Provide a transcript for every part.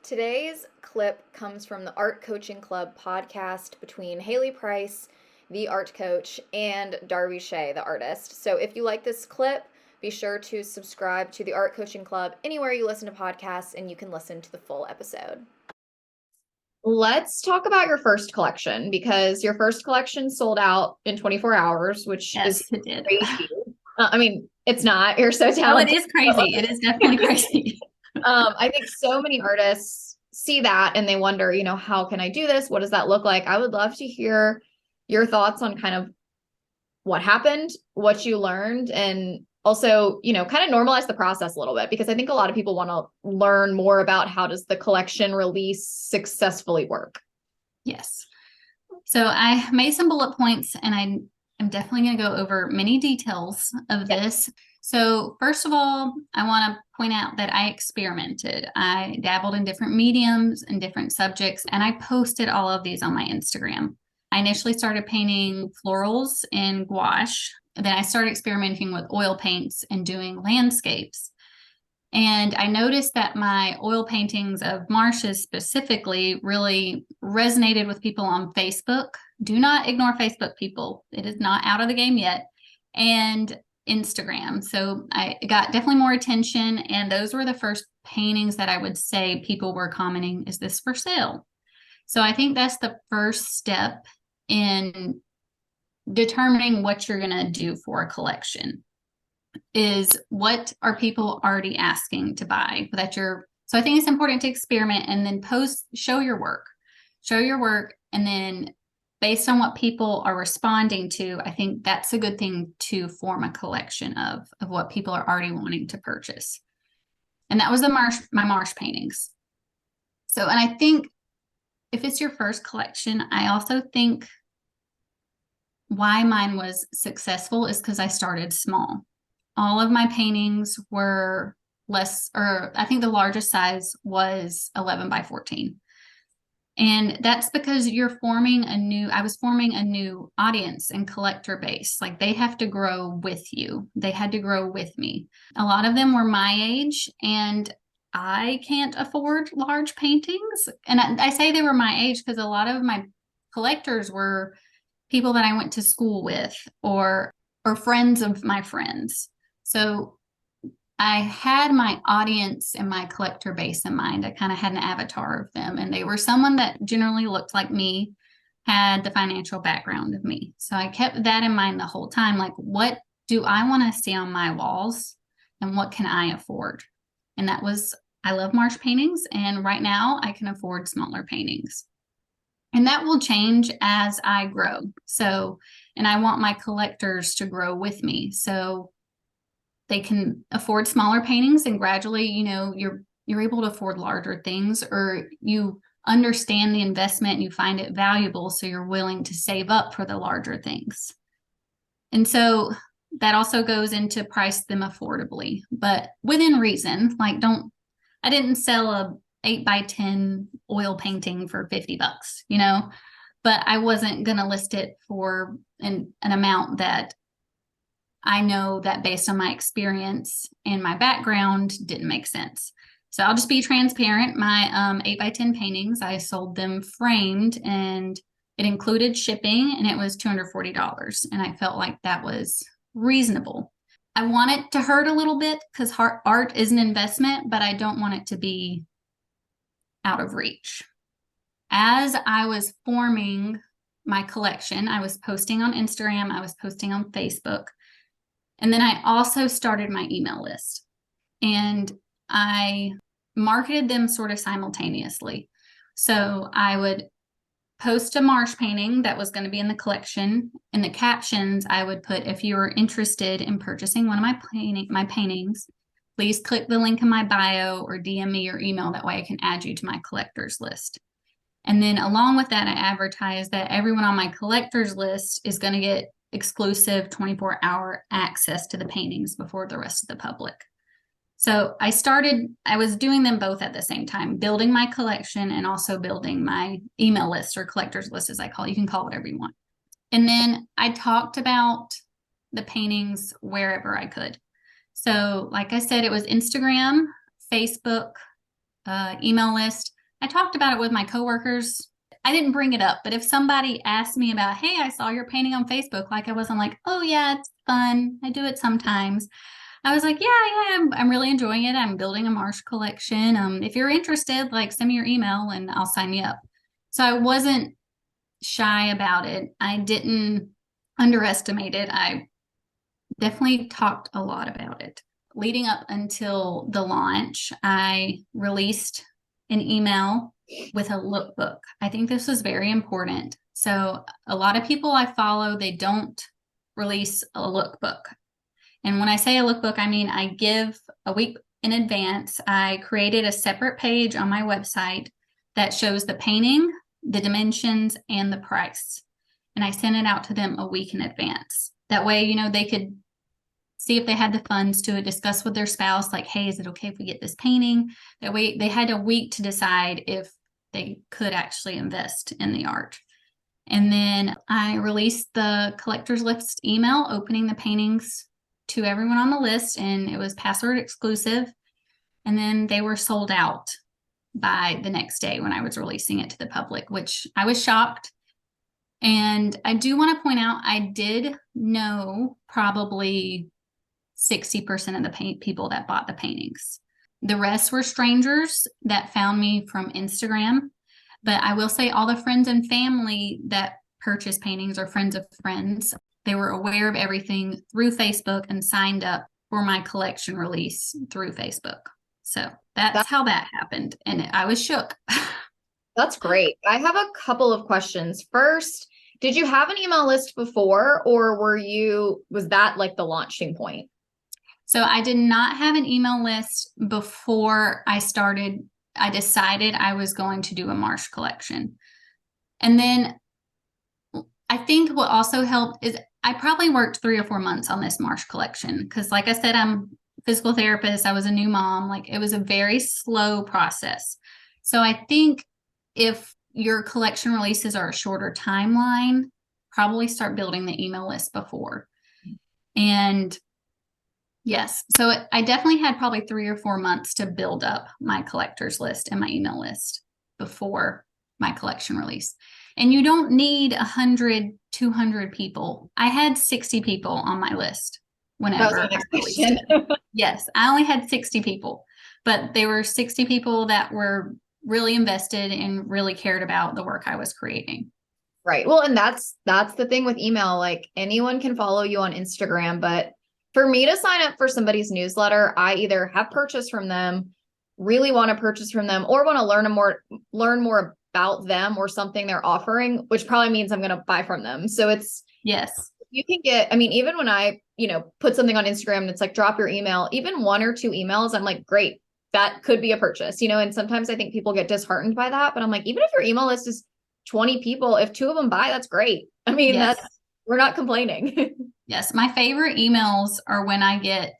Today's clip comes from the Art Coaching Club podcast between Hayley Price, the art coach, and Darby Shea, the artist. So if you like this clip, be sure to subscribe to the Art Coaching Club anywhere you listen to podcasts, and you can listen to the full episode. Let's talk about your first collection, because your first collection sold out in 24 hours, which Yes, is it did. crazy. It's not. You're so Oh, it talented. is crazy. It is definitely crazy. I think so many artists see that and they wonder, how can I do this? What does that look like? I would love to hear your thoughts on kind of what happened, what you learned, and also, kind of normalize the process a little bit, because I think a lot of people want to learn more about how does the collection release successfully work. Yes. So I made some bullet points and I'm definitely going to go over many details of this. So first of all, I want to point out that I experimented. I dabbled in different mediums and different subjects, and I posted all of these on my Instagram. I initially started painting florals in gouache. Then I started experimenting with oil paints and doing landscapes. And I noticed that my oil paintings of marshes specifically really resonated with people on Facebook. Do not ignore Facebook, people. It is not out of the game yet. And Instagram. So I got definitely more attention. And those were the first paintings that I would say people were commenting, is this for sale? So I think that's the first step in determining what you're going to do for a collection, is what are people already asking to buy so I think it's important to experiment and then show your work, and then based on what people are responding to, I think that's a good thing to form a collection of what people are already wanting to purchase. And that was my marsh paintings. So, and I think if it's your first collection, I also think why mine was successful is because I started small. All of my paintings were less, or I think the largest size was 11 by 14. And that's because I was forming a new audience and collector base. Like, they have to grow with you. They had to grow with me. A lot of them were my age, and I can't afford large paintings. And I say they were my age because a lot of my collectors were people that I went to school with, or friends of my friends. So I had my audience and my collector base in mind. I kind of had an avatar of them, and they were someone that generally looked like me, had the financial background of me. So I kept that in mind the whole time. Like, what do I want to see on my walls, and what can I afford? And I love marsh paintings, and right now I can afford smaller paintings. And that will change as I grow. So, and I want my collectors to grow with me. So they can afford smaller paintings, and gradually, you're able to afford larger things, or you understand the investment and you find it valuable, so you're willing to save up for the larger things. And so that also goes into price them affordably, but within reason. Like, I didn't sell a 8 by 10 oil painting for $50, but I wasn't going to list it for an amount that I know that, based on my experience and my background, didn't make sense. So I'll just be transparent. My 8 by 10 paintings, I sold them framed, and it included shipping, and it was $240. And I felt like that was reasonable. I want it to hurt a little bit because art is an investment, but I don't want it to be out of reach. As I was forming my collection, I was posting on Instagram, I was posting on Facebook. And then I also started my email list, and I marketed them sort of simultaneously. So I would post a marsh painting that was going to be in the collection. In the captions, I would put, if you are interested in purchasing one of my paintings, please click the link in my bio or DM me your email. That way I can add you to my collectors list. And then along with that, I advertised that everyone on my collectors list is going to get exclusive 24-hour access to the paintings before the rest of the public. So I was doing them both at the same time, building my collection and also building my email list, or collector's list, as I call it. You can call it whatever you want. And then I talked about the paintings wherever I could. So like I said, it was Instagram, Facebook, email list. I talked about it with my coworkers. I didn't bring it up, but if somebody asked me about, hey, I saw your painting on Facebook, like I wasn't like, oh yeah, it's fun. I do it sometimes. I was like, yeah, I'm really enjoying it. I'm building a marsh collection. If you're interested, like send me your email and I'll sign you up. So I wasn't shy about it. I didn't underestimate it. I definitely talked a lot about it. Leading up until the launch, I released an email with a lookbook. I think this was very important. So a lot of people I follow, they don't release a lookbook. And when I say a lookbook, I mean I give a week in advance. I created a separate page on my website that shows the painting, the dimensions, and the price. And I sent it out to them a week in advance. That way, they could see if they had the funds to discuss with their spouse, like, hey, is it okay if we get this painting? That way they had a week to decide if they could actually invest in the art. And then I released the collector's list email opening the paintings to everyone on the list, and it was password exclusive. And then they were sold out by the next day when I was releasing it to the public, which I was shocked. And I do want to point out, I did know probably 60% of the people that bought the paintings. The rest were strangers that found me from Instagram. But I will say all the friends and family that purchase paintings are friends of friends. They were aware of everything through Facebook and signed up for my collection release through Facebook. So that's how that happened. And I was shook. That's great. I have a couple of questions. First, did you have an email list before, or was that like the launching point? So I did not have an email list before I decided I was going to do a marsh collection. And then I think what also helped is I probably worked 3 or 4 months on this marsh collection because, like I said, I'm a physical therapist. I was a new mom. Like, it was a very slow process. So I think if your collection releases are a shorter timeline, probably start building the email list before. And yes, so I definitely had probably 3 or 4 months to build up my collector's list and my email list before my collection release. And you don't need 100, 200 people. I had 60 people on my list whenever I released it. Yes, I only had 60 people, but they were 60 people that were really invested and really cared about the work I was creating. Right. Well, and that's the thing with email. Like, anyone can follow you on Instagram, but for me to sign up for somebody's newsletter, I either have purchased from them, really want to purchase from them, or want to learn more about them or something they're offering, which probably means I'm going to buy from them. So yes, you can get, I mean, even when I, put something on Instagram that's like, drop your email, even 1 or 2 emails, I'm like, great, that could be a purchase, and sometimes I think people get disheartened by that, but I'm like, even if your email list is 20 people, if 2 of them buy, that's great. I mean, yes. we're not complaining. Yes, my favorite emails are when I get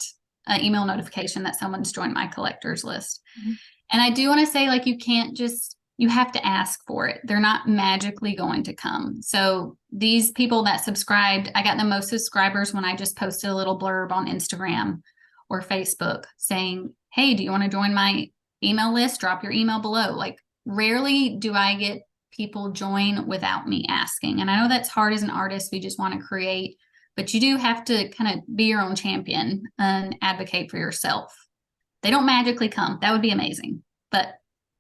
an email notification that someone's joined my collector's list. Mm-hmm. And I do want to say, like, you have to ask for it. They're not magically going to come. So these people that subscribed, I got the most subscribers when I just posted a little blurb on Instagram or Facebook saying, hey, do you want to join my email list? Drop your email below. Like, rarely do I get people join without me asking. And I know that's hard as an artist. We just want to create, but you do have to kind of be your own champion and advocate for yourself. They don't magically come. That would be amazing. But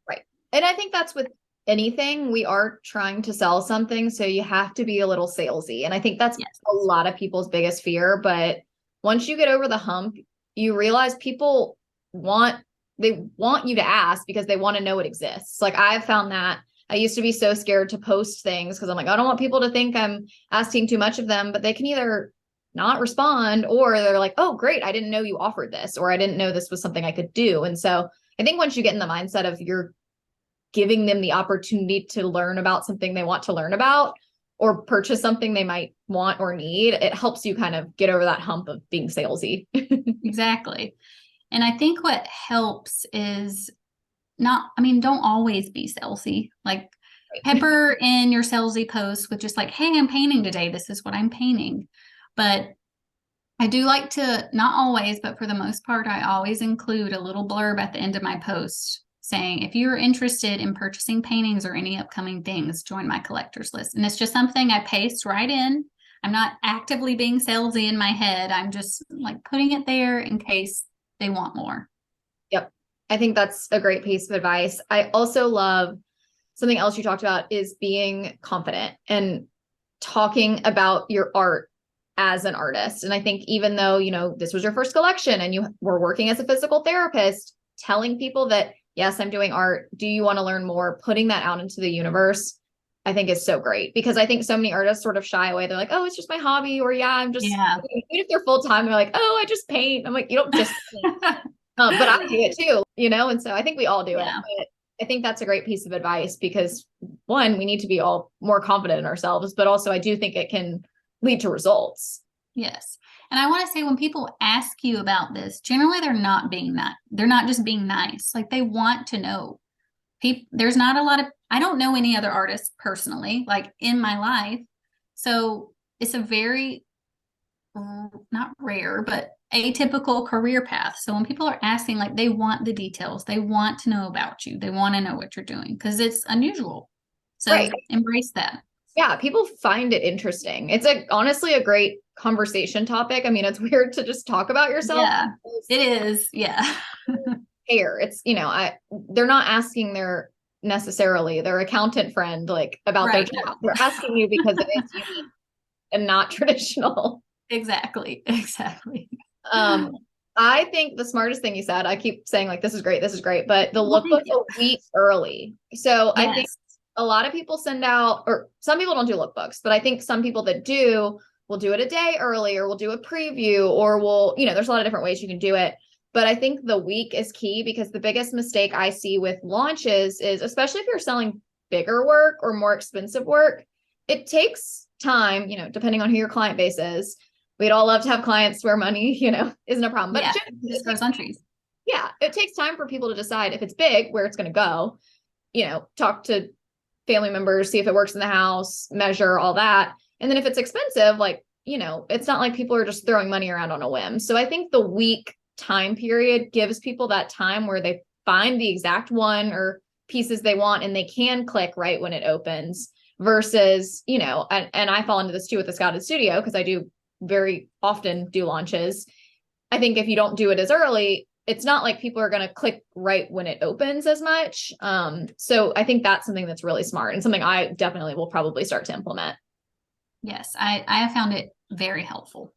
right. And I think that's with anything. We are trying to sell something, so you have to be a little salesy. And I think that's a lot of people's biggest fear. But once you get over the hump, you realize people want you to ask because they want to know it exists. Like, I've found that. I used to be so scared to post things because I'm like, I don't want people to think I'm asking too much of them, but they can either not respond or they're like, oh, great, I didn't know you offered this, or I didn't know this was something I could do. And so I think once you get in the mindset of you're giving them the opportunity to learn about something they want to learn about or purchase something they might want or need, it helps you kind of get over that hump of being salesy. Exactly. And I think what helps is don't always be salesy. Like, pepper in your salesy posts with just like, hey, I'm painting today. This is what I'm painting. But I do like to, not always, but for the most part, I always include a little blurb at the end of my post saying, if you're interested in purchasing paintings or any upcoming things, join my collector's list. And it's just something I paste right in. I'm not actively being salesy in my head. I'm just like putting it there in case they want more. Yep. I think that's a great piece of advice. I also love something else you talked about is being confident and talking about your art as an artist. And I think even though, this was your first collection and you were working as a physical therapist, telling people that, yes, I'm doing art. Do you want to learn more? Putting that out into the universe, I think is so great, because I think so many artists sort of shy away. They're like, oh, it's just my hobby. Or yeah, I'm just, Yeah. even if they're full time, they're like, oh, I just paint. I'm like, you don't just paint. But I do it too, and so I think we all do it. Yeah. But I think that's a great piece of advice, because one, we need to be all more confident in ourselves, but also I do think it can lead to results. Yes. And I want to say, when people ask you about this, generally they're not being that. They're not just being nice. Like, they want to know. There's not a lot of, I don't know any other artists personally, like in my life. So it's a very, not rare, but atypical career path. So when people are asking, like, they want the details, they want to know about you, they want to know what you're doing, because it's unusual. So Right. embrace that. Yeah, people find it interesting. It's honestly a great conversation topic. I mean, it's weird to just talk about yourself. Yeah, it is. Yeah. Care. It's, they're not asking necessarily their accountant friend like about their Right. job. They're asking you because it is unique and not traditional. Exactly. Exactly. I think the smartest thing you said, I keep saying like, this is great, but the Well, lookbook thank you. a week early. So I think Yes. a lot of people send out, or some people don't do lookbooks, but I think some people that do will do it a day early, or will do a preview, or there's a lot of different ways you can do it. But I think the week is key, because the biggest mistake I see with launches is, especially if you're selling bigger work or more expensive work, it takes time, depending on who your client base is. We'd all love to have clients where money, isn't a problem. But Yeah. Just goes on trees. yeah, it takes time for people to decide if it's big, where it's going to go, talk to family members, see if it works in the house, measure all that. And then if it's expensive, like, it's not like people are just throwing money around on a whim. So I think the week time period gives people that time where they find the exact one or pieces they want, and they can click right when it opens, versus, and I fall into this too with the Scouted Studio, because I do very often do launches. I think if you don't do it as early, it's not like people are going to click right when it opens as much. So I think that's something that's really smart, and something I definitely will probably start to implement. Yes. I have found it very helpful.